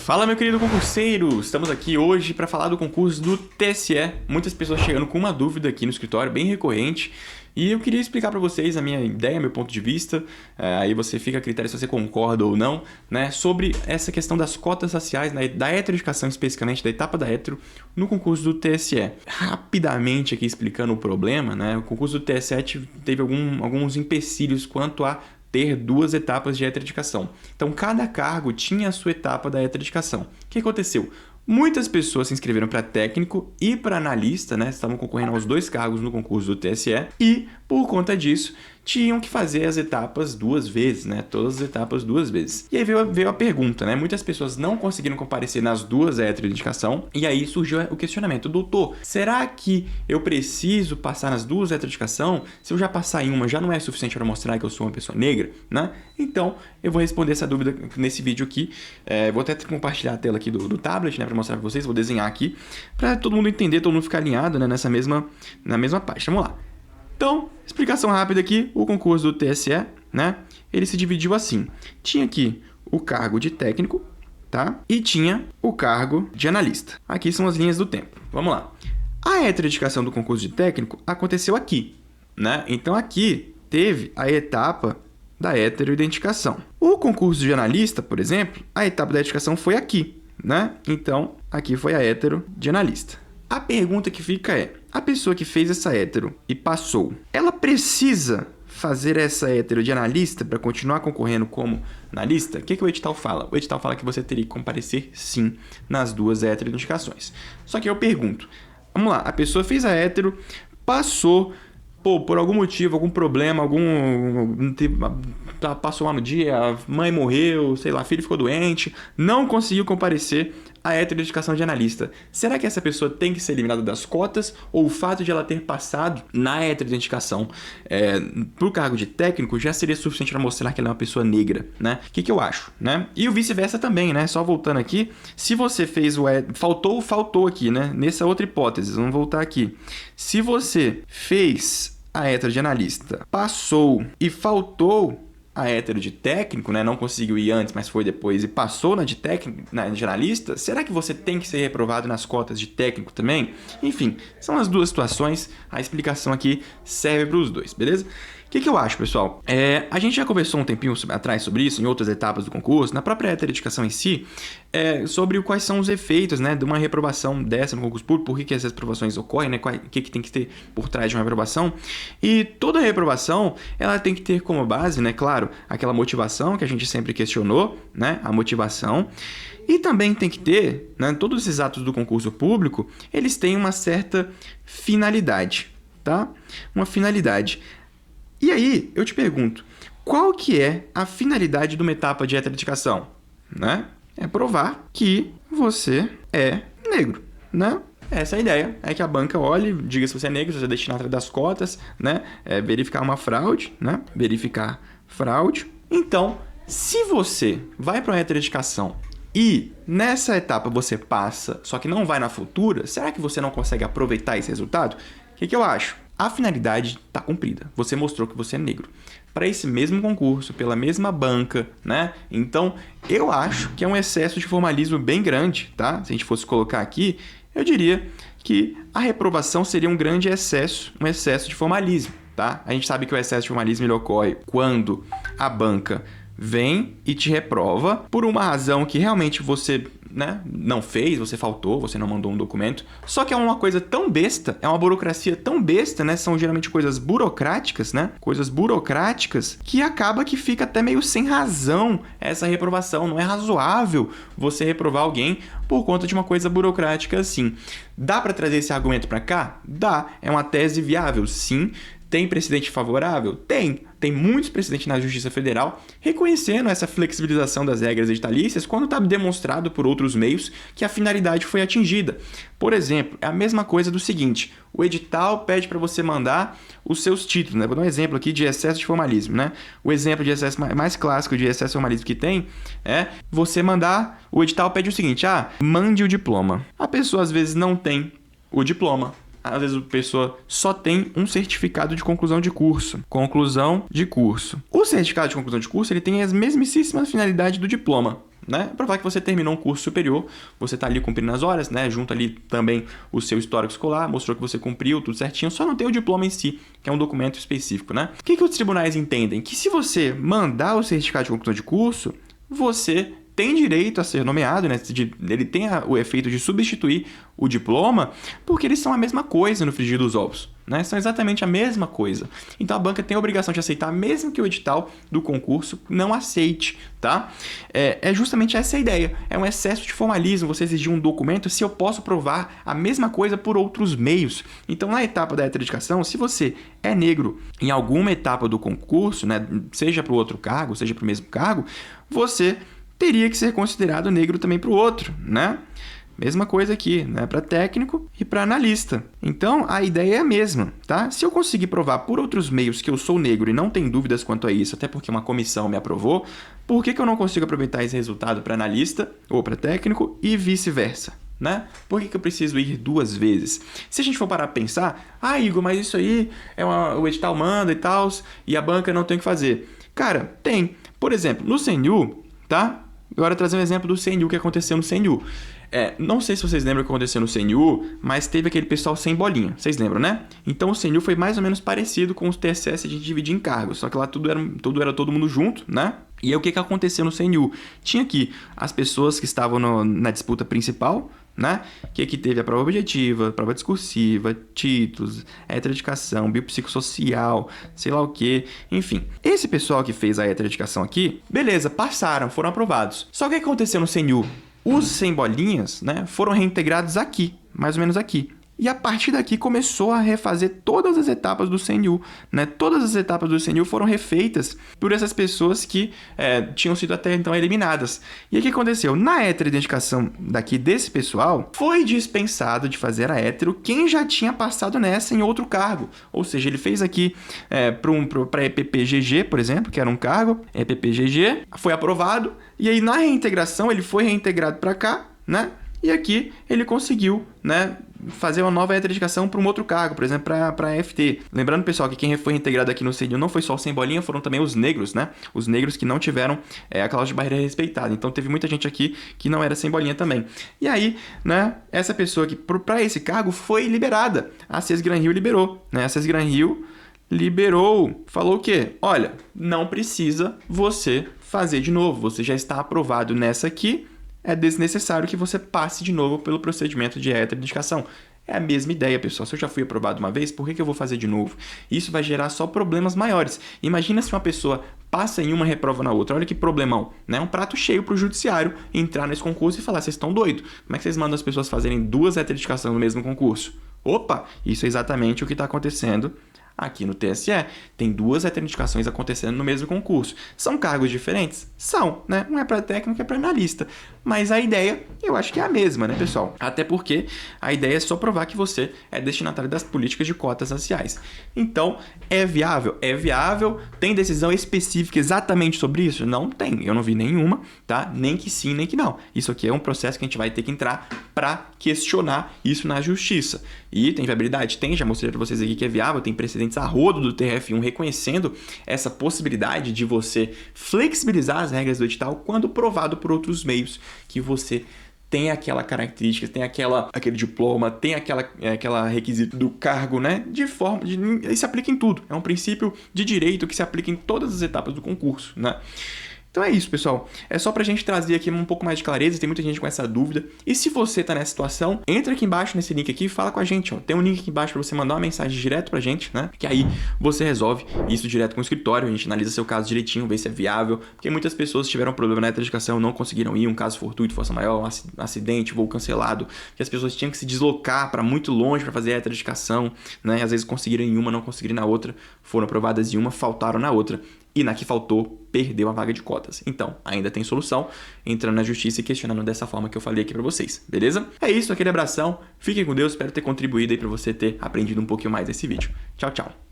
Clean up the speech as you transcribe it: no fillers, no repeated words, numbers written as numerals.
Fala, meu querido concurseiro! Estamos aqui hoje para falar do concurso do TSE. Muitas pessoas chegando com uma dúvida aqui no escritório, bem recorrente. E eu queria explicar para vocês a minha ideia, meu ponto de vista, aí você fica a critério se você concorda ou não, né, sobre essa questão das cotas raciais, né, da heteroeducação especificamente, da etapa da hetero, no concurso do TSE. Rapidamente aqui explicando o problema, né, o concurso do TSE teve alguns empecilhos quanto a ter duas etapas de heteroeducação. Então, cada cargo tinha a sua etapa da heteroeducação. O que aconteceu? Muitas pessoas se inscreveram para técnico e para analista, né? Estavam concorrendo aos dois cargos no concurso do TSE e, por conta disso, tinham que fazer as etapas duas vezes, né? Todas as etapas duas vezes. E aí veio a pergunta, né? Muitas pessoas não conseguiram comparecer nas duas heteroeducação e aí surgiu o questionamento. Doutor, será que eu preciso passar nas duas heteroeducação? Se eu já passar em uma, já não é suficiente para mostrar que eu sou uma pessoa negra, né? Então, eu vou responder essa dúvida nesse vídeo aqui. Vou até compartilhar a tela aqui do tablet, né? Para mostrar para vocês. Vou desenhar aqui para todo mundo entender, todo mundo ficar alinhado, né? Na mesma página. Vamos lá. Então, explicação rápida aqui, o concurso do TSE, né? Ele se dividiu assim. Tinha aqui o cargo de técnico, tá? E tinha o cargo de analista. Aqui são as linhas do tempo. Vamos lá. A heteroeducação do concurso de técnico aconteceu aqui, né? Então, aqui teve a etapa da heteroidentificação. O concurso de analista, por exemplo, a etapa da identificação foi aqui, né? Então, aqui foi a hetero de analista. A pergunta que fica é, a pessoa que fez essa hetero e passou, ela precisa fazer essa hetero de analista para continuar concorrendo como analista? O que o edital fala? O edital fala que você teria que comparecer sim nas duas heteroidentificações. Só que eu pergunto, vamos lá, a pessoa fez a hetero, passou, por algum motivo, algum problema, passou lá no dia, a mãe morreu, sei lá, filho ficou doente, não conseguiu comparecer à heteroeducação de analista. Será que essa pessoa tem que ser eliminada das cotas ou o fato de ela ter passado na heteroidentificação para o cargo de técnico já seria suficiente para mostrar que ela é uma pessoa negra, né? O que eu acho, né? E o vice-versa também, né? Só voltando aqui, se você fez o faltou aqui, né? Nessa outra hipótese, vamos voltar aqui. Se você fez a hetero de analista, passou e faltou a hetero de técnico, né? Não conseguiu ir antes, mas foi depois e passou na de técnico, na de analista, será que você tem que ser reprovado nas cotas de técnico também? Enfim, são as duas situações, a explicação aqui serve para os dois, beleza? O que eu acho, pessoal? A gente já conversou um tempinho atrás sobre isso, em outras etapas do concurso, na própria heteroeducação em si, sobre quais são os efeitos, né, de uma reprovação dessa no concurso público, por que essas reprovações ocorrem, né, o que tem que ter por trás de uma reprovação. E toda reprovação, ela tem que ter como base, né, claro, aquela motivação que a gente sempre questionou, né, a motivação. E também tem que ter, né, todos esses atos do concurso público, eles têm uma certa finalidade, tá? Uma finalidade. E aí, eu te pergunto, qual que é a finalidade de uma etapa de heteroeducação? Né? É provar que você é negro, né? Essa é a ideia, é que a banca olhe, diga se você é negro, se você é destinado das cotas, né? Verificar uma fraude, né? Verificar fraude. Então, se você vai para uma heteroeducação e nessa etapa você passa, só que não vai na futura, será que você não consegue aproveitar esse resultado? O que eu acho? A finalidade está cumprida. Você mostrou que você é negro. Para esse mesmo concurso, pela mesma banca, né? Então, eu acho que é um excesso de formalismo bem grande, tá? Se a gente fosse colocar aqui, eu diria que a reprovação seria um grande excesso, um excesso de formalismo, tá? A gente sabe que o excesso de formalismo ele ocorre quando a banca vem e te reprova por uma razão que realmente você, né, não fez, você faltou, você não mandou um documento. Só que é uma coisa tão besta, é uma burocracia tão besta, né? São geralmente coisas burocráticas, né? Coisas burocráticas que acaba que fica até meio sem razão essa reprovação. Não é razoável você reprovar alguém por conta de uma coisa burocrática assim. Dá para trazer esse argumento para cá? Dá. É uma tese viável, sim. Tem precedente favorável? Tem. Tem muitos precedentes na Justiça Federal reconhecendo essa flexibilização das regras editalícias quando está demonstrado por outros meios que a finalidade foi atingida. Por exemplo, é a mesma coisa do seguinte, o edital pede para você mandar os seus títulos, né? Vou dar um exemplo aqui de excesso de formalismo, né? O exemplo de excesso mais clássico de excesso de formalismo que tem é você mandar, o edital pede o seguinte, mande o diploma. A pessoa às vezes não tem o diploma. Às vezes a pessoa só tem um certificado de conclusão de curso. Conclusão de curso. O certificado de conclusão de curso ele tem as mesmíssimas finalidades do diploma, né? Provar que você terminou um curso superior, você está ali cumprindo as horas, né? Junto ali também o seu histórico escolar, mostrou que você cumpriu tudo certinho, só não tem o diploma em si, que é um documento específico, né? O que os tribunais entendem? Que se você mandar o certificado de conclusão de curso, você tem direito a ser nomeado, né? Ele tem o efeito de substituir o diploma, porque eles são a mesma coisa no frigir dos ovos, né? São exatamente a mesma coisa. Então a banca tem a obrigação de aceitar, mesmo que o edital do concurso não aceite, tá? É justamente essa a ideia. É um excesso de formalismo você exigir um documento se eu posso provar a mesma coisa por outros meios. Então, na etapa da heteroeducação, se você é negro em alguma etapa do concurso, né? Seja para o outro cargo, seja para o mesmo cargo, você teria que ser considerado negro também para o outro, né? Mesma coisa aqui, né? Para técnico e para analista. Então, a ideia é a mesma, tá? Se eu conseguir provar por outros meios que eu sou negro e não tem dúvidas quanto a isso, até porque uma comissão me aprovou, por que eu não consigo aproveitar esse resultado para analista ou para técnico e vice-versa? Né? Por que eu preciso ir 2 vezes? Se a gente for parar para pensar, Igor, mas isso aí o edital manda e tal, e a banca não tem o que fazer. Cara, tem. Por exemplo, no CNU, tá? Agora trazer um exemplo do CNU que aconteceu no CNU. Não sei se vocês lembram o que aconteceu no CNU, mas teve aquele pessoal sem bolinha. Vocês lembram, né? Então o CNU foi mais ou menos parecido com os TSS de dividir em cargos, só que lá tudo era todo mundo junto, né? E aí o que aconteceu no CNU? Tinha aqui as pessoas que estavam na disputa principal, né? Que aqui teve a prova objetiva, prova discursiva, títulos, heteroeducação, biopsicossocial, sei lá o que, enfim. Esse pessoal que fez a heteroeducação aqui, beleza, passaram, foram aprovados. Só que o que aconteceu no CNU? Os sem bolinhas, né, foram reintegrados aqui, mais ou menos aqui. E a partir daqui começou a refazer todas as etapas do CNU, né? Todas as etapas do CNU foram refeitas por essas pessoas que tinham sido até então eliminadas. E o que aconteceu? Na heteroidentificação daqui desse pessoal, foi dispensado de fazer a hétero quem já tinha passado nessa em outro cargo. Ou seja, ele fez aqui para EPPGG, por exemplo, que era um cargo, EPPGG, foi aprovado, e aí na reintegração ele foi reintegrado para cá, né? E aqui ele conseguiu, né, fazer uma nova heteroeducação para um outro cargo, por exemplo, para a FT. Lembrando, pessoal, que quem foi reintegrado aqui no CNU não foi só o sem bolinha, foram também os negros, né? Os negros que não tiveram a cláusula de barreira respeitada. Então, teve muita gente aqui que não era sem bolinha também. E aí, né, essa pessoa que para esse cargo foi liberada. A CES Gran Rio liberou, né? A CES Gran Rio liberou, falou o quê? Olha, não precisa você fazer de novo, você já está aprovado nessa aqui, é desnecessário que você passe de novo pelo procedimento de heteroidentificação. É a mesma ideia, pessoal. Se eu já fui aprovado uma vez, por que eu vou fazer de novo? Isso vai gerar só problemas maiores. Imagina se uma pessoa passa em uma e reprova na outra. Olha que problemão, né? Um prato cheio para o judiciário entrar nesse concurso e falar, vocês estão doidos. Como é que vocês mandam as pessoas fazerem 2 heteroidentificações no mesmo concurso? Opa, isso é exatamente o que está acontecendo aqui no TSE. Tem 2 heteroidentificações acontecendo no mesmo concurso. São cargos diferentes? São, né? Um é para técnico e é para analista. Mas a ideia, eu acho que é a mesma, né, pessoal? Até porque a ideia é só provar que você é destinatário das políticas de cotas raciais. Então, é viável? É viável. Tem decisão específica exatamente sobre isso? Não tem. Eu não vi nenhuma, tá? Nem que sim, nem que não. Isso aqui é um processo que a gente vai ter que entrar para questionar isso na justiça. E tem viabilidade? Tem. Já mostrei para vocês aqui que é viável. Tem precedentes a rodo do TRF1 reconhecendo essa possibilidade de você flexibilizar as regras do edital quando provado por outros meios que você tem aquela característica, tem aquele diploma, tem aquela requisito do cargo, né? Isso se aplica em tudo. É um princípio de direito que se aplica em todas as etapas do concurso, né? Então é isso, pessoal. É só pra gente trazer aqui um pouco mais de clareza. Tem muita gente com essa dúvida. E se você tá nessa situação, entra aqui embaixo nesse link aqui e fala com a gente. Ó. Tem um link aqui embaixo pra você mandar uma mensagem direto pra gente, né? Que aí você resolve isso direto com o escritório. A gente analisa seu caso direitinho, vê se é viável. Porque muitas pessoas tiveram problema na heteroeducação, não conseguiram ir. Um caso fortuito, força maior, um acidente, voo cancelado. Que as pessoas tinham que se deslocar pra muito longe pra fazer a heteroeducação, né? Às vezes conseguiram em uma, não conseguiram na outra. Foram aprovadas em uma, faltaram na outra. E na que faltou, perdeu a vaga de cotas. Então, ainda tem solução, entrando na justiça e questionando dessa forma que eu falei aqui pra vocês, beleza? É isso, aquele abração, fiquem com Deus, espero ter contribuído aí pra você ter aprendido um pouquinho mais desse vídeo. Tchau, tchau!